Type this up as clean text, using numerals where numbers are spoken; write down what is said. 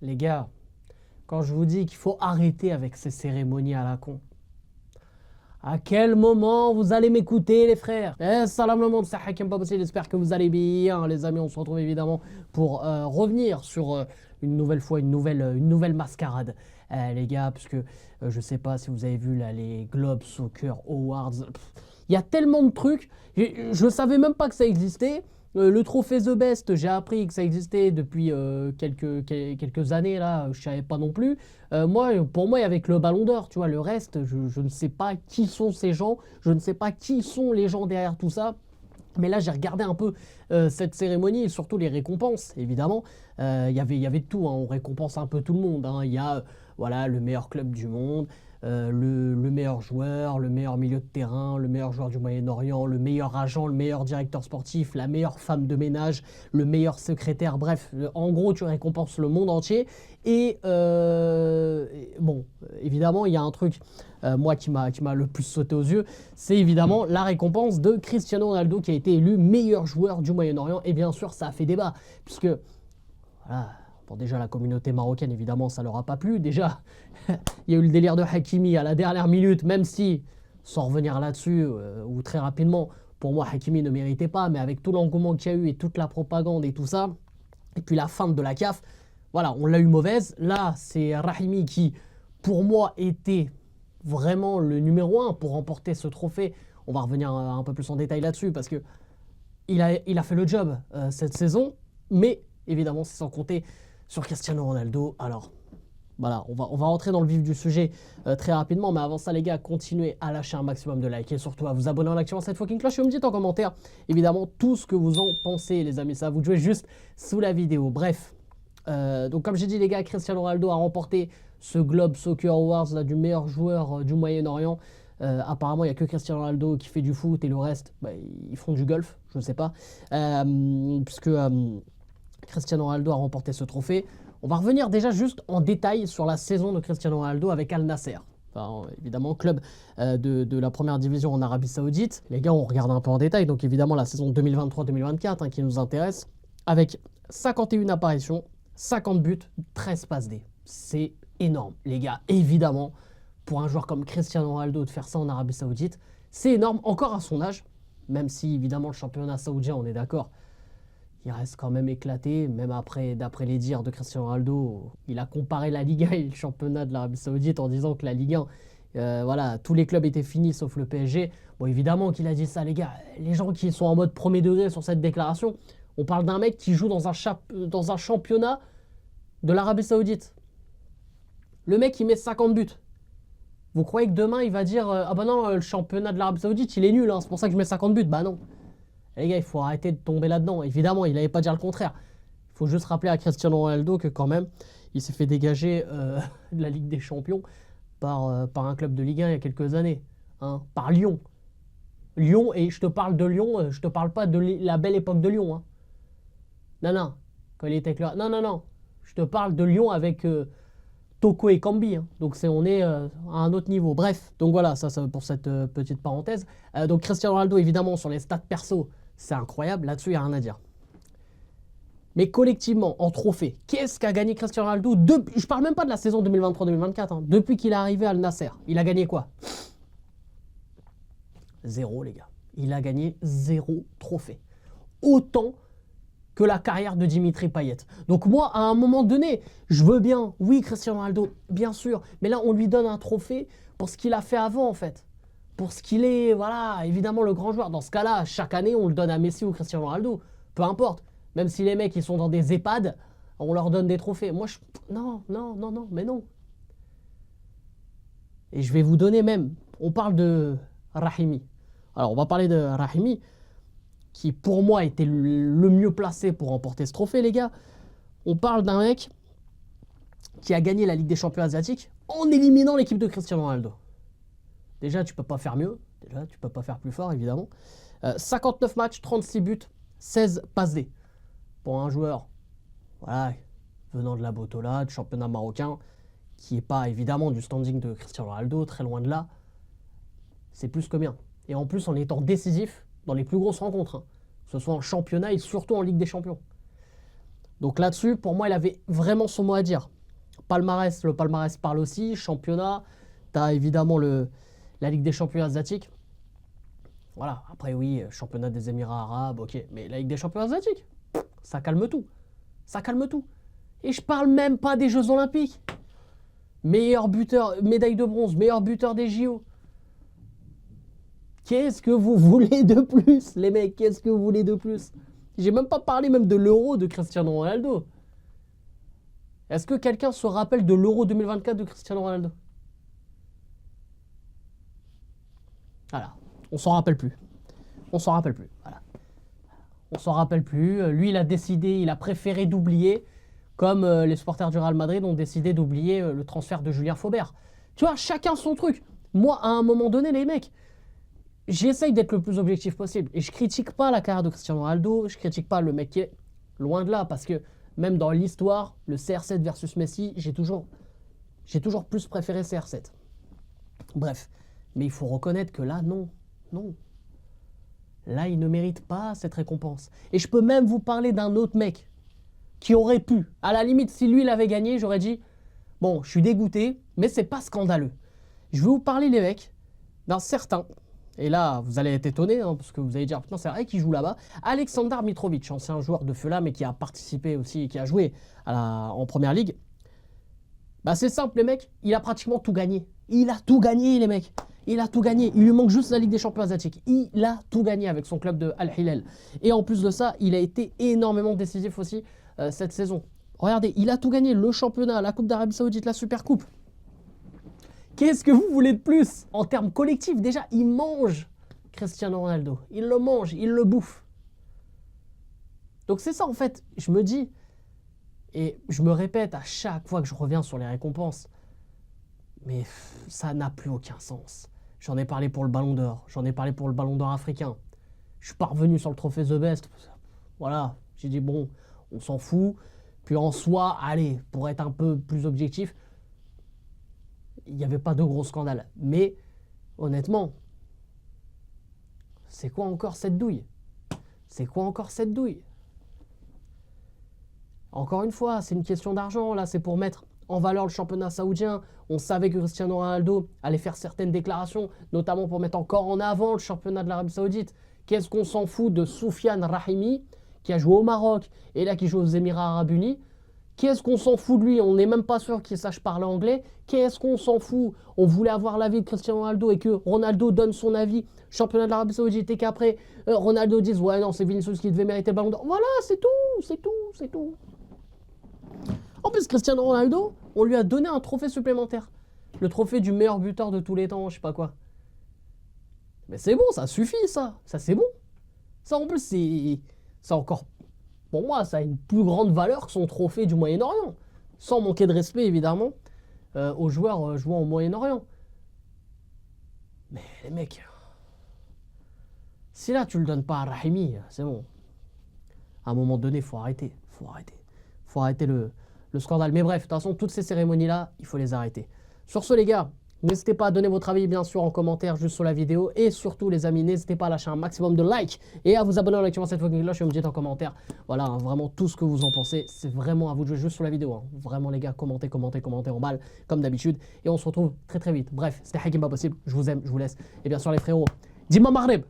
Les gars, quand je vous dis qu'il faut arrêter avec ces cérémonies à la con, à quel moment vous allez m'écouter les frères? Salam le monde, c'est Hakim Babossi, j'espère que vous allez bien les amis. On se retrouve évidemment pour revenir sur une nouvelle fois, une nouvelle mascarade. Les gars, puisque je sais pas si vous avez vu là, les Globe Soccer Awards. Il y a tellement de trucs, je savais même pas que ça existait. Le trophée The Best, j'ai appris que ça existait depuis quelques années là, je savais pas non plus. Pour moi, avec le Ballon d'Or, tu vois, le reste, je ne sais pas qui sont ces gens, je ne sais pas qui sont les gens derrière tout ça. Mais là, j'ai regardé un peu cette cérémonie et surtout les récompenses, évidemment. Il y avait de tout, hein. On récompense un peu tout le monde, hein. Il y a voilà, le meilleur club du monde, le meilleur joueur, le meilleur milieu de terrain, le meilleur joueur du Moyen-Orient, le meilleur agent, le meilleur directeur sportif, la meilleure femme de ménage, le meilleur secrétaire. Bref, en gros, tu récompenses le monde entier. Et bon, évidemment, il y a un truc, moi, qui m'a le plus sauté aux yeux, c'est évidemment la récompense de Cristiano Ronaldo qui a été élu meilleur joueur du Moyen-Orient. Et bien sûr, ça a fait débat, puisque voilà, bon, déjà la communauté marocaine, évidemment, ça leur a pas plu. Déjà, il y a eu le délire de Hakimi à la dernière minute, même si, sans revenir là-dessus, ou très rapidement, pour moi, Hakimi ne méritait pas, mais avec tout l'engouement qu'il y a eu et toute la propagande et tout ça, et puis la fin de la CAF, voilà, on l'a eu mauvaise. Là, c'est Rahimi qui, pour moi, était vraiment le numéro 1 pour remporter ce trophée. On va revenir un peu plus en détail là-dessus parce que il a fait le job cette saison, mais évidemment, c'est sans compter sur Cristiano Ronaldo. Alors, voilà, on va rentrer dans le vif du sujet très rapidement, mais avant ça, les gars, continuez à lâcher un maximum de likes et surtout à vous abonner en activant cette fucking cloche et vous me dites en commentaire, évidemment, tout ce que vous en pensez, les amis. Ça, vous jouez juste sous la vidéo. Bref, donc comme j'ai dit, les gars, Cristiano Ronaldo a remporté ce Globe Soccer Awards là, du meilleur joueur du Moyen-Orient. Apparemment, il n'y a que Cristiano Ronaldo qui fait du foot et le reste, bah, ils font du golf, je ne sais pas. Puisque Cristiano Ronaldo a remporté ce trophée. On va revenir déjà juste en détail sur la saison de Cristiano Ronaldo avec Al Nasser. Enfin, évidemment, club de la première division en Arabie Saoudite. Les gars, on regarde un peu en détail. Donc évidemment, la saison 2023-2024 hein, qui nous intéresse. Avec 51 apparitions, 50 buts, 13 passes D. C'est énorme, les gars. Évidemment, pour un joueur comme Cristiano Ronaldo de faire ça en Arabie Saoudite, c'est énorme, encore à son âge. Même si, évidemment, le championnat saoudien, on est d'accord, il reste quand même éclaté, même après, d'après les dires de Cristiano Ronaldo, il a comparé la Ligue 1 et le championnat de l'Arabie Saoudite en disant que la Ligue 1, voilà, tous les clubs étaient finis sauf le PSG. Bon, évidemment qu'il a dit ça, les gars. Les gens qui sont en mode premier degré sur cette déclaration, on parle d'un mec qui joue dans un championnat de l'Arabie Saoudite. Le mec, il met 50 buts. Vous croyez que demain, il va dire ah bah non, le championnat de l'Arabie Saoudite, il est nul, hein, c'est pour ça que je mets 50 buts. Bah non. Les gars, il faut arrêter de tomber là-dedans. Évidemment, il n'allait pas dire le contraire. Il faut juste rappeler à Cristiano Ronaldo que quand même, il s'est fait dégager de la Ligue des Champions par un club de Ligue 1 il y a quelques années. Hein, par Lyon. Lyon, et je te parle de Lyon, je te parle pas de la belle époque de Lyon. Hein. Non, non. Quand il était avec le... Non, non, non. Je te parle de Lyon avec Toko et Kambi. Hein. Donc on est à un autre niveau. Bref, donc voilà, ça pour cette petite parenthèse. Donc Cristiano Ronaldo, évidemment, sur les stats perso, c'est incroyable, là-dessus, il n'y a rien à dire. Mais collectivement, en trophée, qu'est-ce qu'a gagné Cristiano Ronaldo depuis... Je parle même pas de la saison 2023-2024, hein, depuis qu'il est arrivé à Al Nasser. Il a gagné quoi? Zéro, les gars. Il a gagné 0 trophée. Autant que la carrière de Dimitri Payet. Donc moi, à un moment donné, je veux bien, oui, Cristiano Ronaldo, bien sûr, mais là, on lui donne un trophée pour ce qu'il a fait avant, en fait. Pour ce qu'il est, voilà, évidemment, le grand joueur. Dans ce cas-là, chaque année, on le donne à Messi ou Cristiano Ronaldo. Peu importe. Même si les mecs, ils sont dans des EHPAD, on leur donne des trophées. Moi, non, non, non, non, mais non. Et je vais vous donner même, on parle de Rahimi. Alors, on va parler de Rahimi, qui pour moi était le mieux placé pour remporter ce trophée, les gars. On parle d'un mec qui a gagné la Ligue des Champions asiatiques en éliminant l'équipe de Cristiano Ronaldo. Déjà, tu peux pas faire mieux. Déjà, tu peux pas faire plus fort, évidemment. 59 matchs, 36 buts, 16 passes D. Pour un joueur, voilà, venant de la Botola, du championnat marocain, qui n'est pas évidemment du standing de Cristiano Ronaldo, très loin de là, c'est plus que bien. Et en plus, en étant décisif dans les plus grosses rencontres, hein, que ce soit en championnat et surtout en Ligue des Champions. Donc là-dessus, pour moi, il avait vraiment son mot à dire. Palmarès, le palmarès parle aussi. Championnat, tu as évidemment la Ligue des champions asiatiques. Voilà, après oui, championnat des Émirats arabes, ok. Mais la Ligue des champions asiatiques, ça calme tout. Ça calme tout. Et je parle même pas des Jeux Olympiques. Meilleur buteur, médaille de bronze, meilleur buteur des JO. Qu'est-ce que vous voulez de plus, les mecs? Qu'est-ce que vous voulez de plus? J'ai même pas parlé même de l'Euro de Cristiano Ronaldo. Est-ce que quelqu'un se rappelle de l'Euro 2024 de Cristiano Ronaldo? Voilà, on s'en rappelle plus. On s'en rappelle plus, voilà. On s'en rappelle plus. Lui, il a décidé, il a préféré d'oublier, comme les supporters du Real Madrid ont décidé d'oublier le transfert de Julien Faubert. Tu vois, chacun son truc. Moi, à un moment donné, les mecs, j'essaye d'être le plus objectif possible. Et je critique pas la carrière de Cristiano Ronaldo, je critique pas le mec qui est loin de là, parce que même dans l'histoire, le CR7 versus Messi, j'ai toujours plus préféré CR7. Bref, mais il faut reconnaître que là, non. Là, il ne mérite pas cette récompense. Et je peux même vous parler d'un autre mec qui aurait pu. À la limite, si lui, il avait gagné, j'aurais dit, bon, je suis dégoûté, mais c'est pas scandaleux. Je vais vous parler, les mecs, d'un certain, et là, vous allez être étonnés, hein, parce que vous allez dire, putain, c'est vrai qu'il joue là-bas, Aleksandar Mitrovic, ancien joueur de Fulham et qui a participé aussi, qui a joué en Première Ligue. Bah, c'est simple, les mecs, il a pratiquement tout gagné. Il a tout gagné, les mecs. Il a tout gagné. Il lui manque juste la Ligue des champions asiatiques. Il a tout gagné avec son club de Al Hilal. Et en plus de ça, il a été énormément décisif aussi cette saison. Regardez, il a tout gagné. Le championnat, la Coupe d'Arabie Saoudite, la Super Coupe. Qu'est-ce que vous voulez de plus? En termes collectifs, déjà, il mange Cristiano Ronaldo. Il le mange, il le bouffe. Donc c'est ça, en fait, je me dis, et je me répète à chaque fois que je reviens sur les récompenses, mais ça n'a plus aucun sens. J'en ai parlé pour le Ballon d'Or, j'en ai parlé pour le Ballon d'Or africain. Je suis pas revenu sur le trophée The Best. Voilà, j'ai dit bon, on s'en fout. Puis en soi, allez, pour être un peu plus objectif, il n'y avait pas de gros scandale. Mais honnêtement, c'est quoi encore cette douille? C'est quoi encore cette douille? Encore une fois, c'est une question d'argent. Là, c'est pour mettre en valeur le championnat saoudien. On savait que Cristiano Ronaldo allait faire certaines déclarations, notamment pour mettre encore en avant le championnat de l'Arabie Saoudite. Qu'est-ce qu'on s'en fout de Soufiane Rahimi, qui a joué au Maroc et là qui joue aux Émirats Arabes Unis? Qu'est-ce qu'on s'en fout de lui? On n'est même pas sûr qu'il sache parler anglais. Qu'est-ce qu'on s'en fout? On voulait avoir l'avis de Cristiano Ronaldo et que Ronaldo donne son avis, championnat de l'Arabie Saoudite, et qu'après Ronaldo dise ouais non, c'est Vinicius qui devait mériter le ballon d'or. Voilà, c'est tout. En plus, Cristiano Ronaldo, on lui a donné un trophée supplémentaire. Le trophée du meilleur buteur de tous les temps, je sais pas quoi. Mais c'est bon, ça suffit, ça. Ça, c'est bon. Ça, en plus, c'est encore... Pour moi, ça a une plus grande valeur que son trophée du Moyen-Orient. Sans manquer de respect, évidemment, aux joueurs jouant au Moyen-Orient. Mais les mecs... Si là, tu le donnes pas à Rahimi, c'est bon. À un moment donné, faut arrêter. Faut arrêter le scandale. Mais bref, de toute façon, toutes ces cérémonies-là, il faut les arrêter. Sur ce, les gars, n'hésitez pas à donner votre avis, bien sûr, en commentaire, juste sur la vidéo. Et surtout, les amis, n'hésitez pas à lâcher un maximum de likes et à vous abonner en activant cette fucking cloche et me dites en commentaire, voilà, hein, vraiment tout ce que vous en pensez. C'est vraiment à vous de jouer juste sur la vidéo. Hein. Vraiment, les gars, commentez en balle, comme d'habitude. Et on se retrouve très très vite. Bref, c'était Hakim Pas Possible. Je vous aime, je vous laisse. Et bien sûr, les frérots, dis-moi Maghreb.